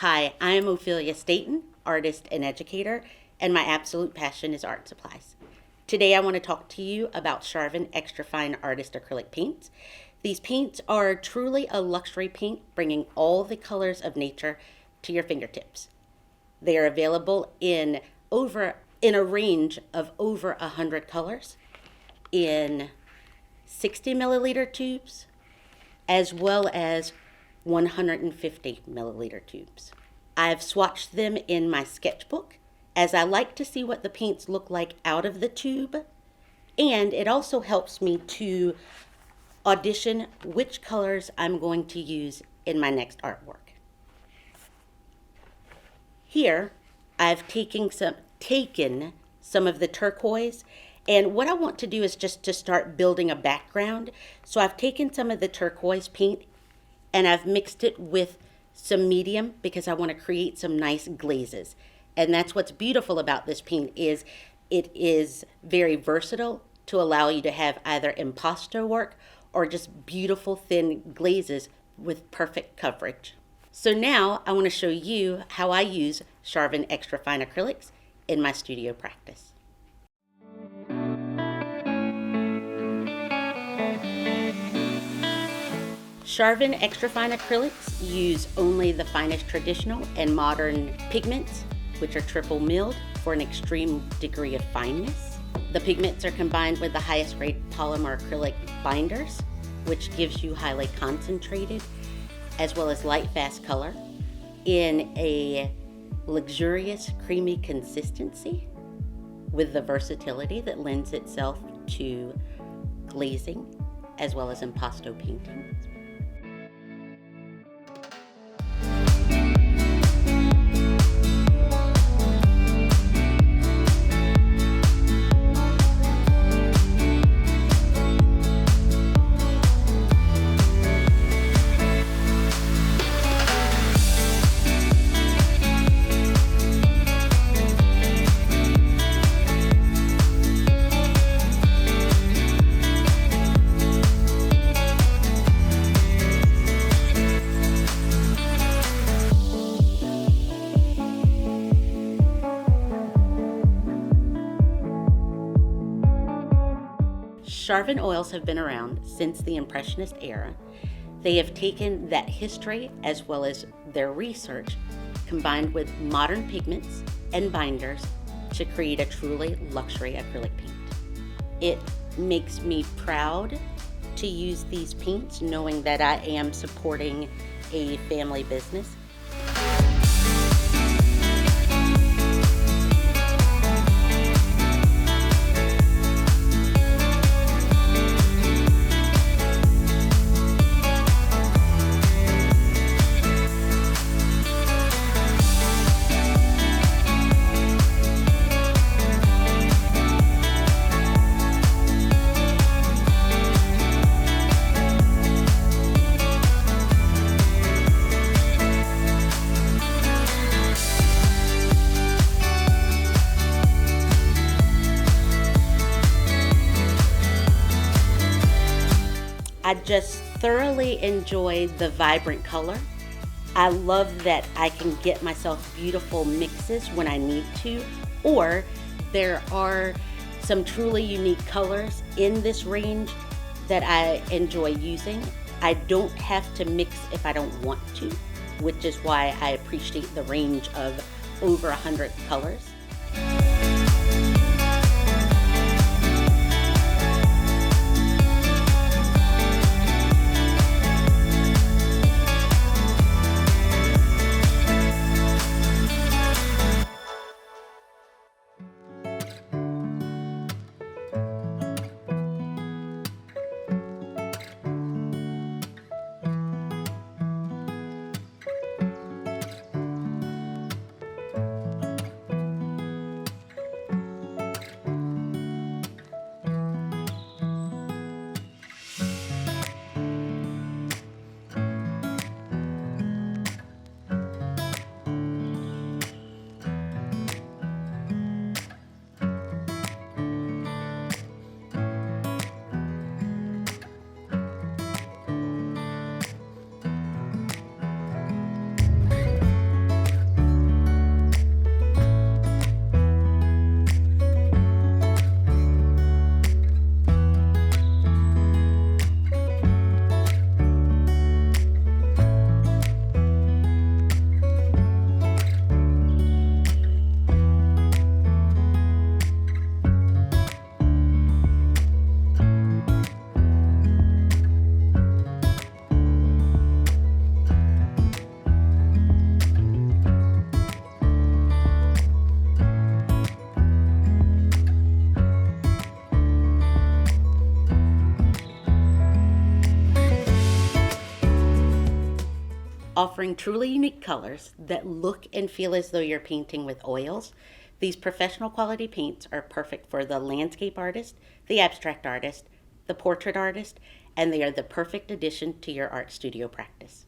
Hi, I am Ophelia Staten, artist and educator, and my absolute passion is art supplies. Today I want to talk to you about Charvin Extra Fine Artist Acrylic Paints. These paints are truly a luxury paint, bringing all the colors of nature to your fingertips. They are available in a range of over 100 colors in 60 milliliter tubes as well as 150 milliliter tubes. I've swatched them in my sketchbook as I like to see what the paints look like out of the tube, and it also helps me to audition which colors I'm going to use in my next artwork. Here, I've taken some of the turquoise, and what I want to do is just to start building a background. So I've taken some of the turquoise paint and I've mixed it with some medium because I want to create some nice glazes. And that's what's beautiful about this paint is it is very versatile to allow you to have either impasto work or just beautiful thin glazes with perfect coverage. So now I want to show you how I use Charvin Extra Fine Acrylics in my studio practice. Charvin Extra Fine Acrylics use only the finest traditional and modern pigments, which are triple milled for an extreme degree of fineness. The pigments are combined with the highest grade polymer acrylic binders, which gives you highly concentrated as well as lightfast color in a luxurious creamy consistency with the versatility that lends itself to glazing as well as impasto painting. Charvin oils have been around since the Impressionist era. They have taken that history as well as their research combined with modern pigments and binders to create a truly luxury acrylic paint. It makes me proud to use these paints knowing that I am supporting a family business. I just thoroughly enjoy the vibrant color. I love that I can get myself beautiful mixes when I need to, or there are some truly unique colors in this range that I enjoy using. I don't have to mix if I don't want to, which is why I appreciate the range of over 100 colors. Offering truly unique colors that look and feel as though you're painting with oils, these professional quality paints are perfect for the landscape artist, the abstract artist, the portrait artist, and they are the perfect addition to your art studio practice.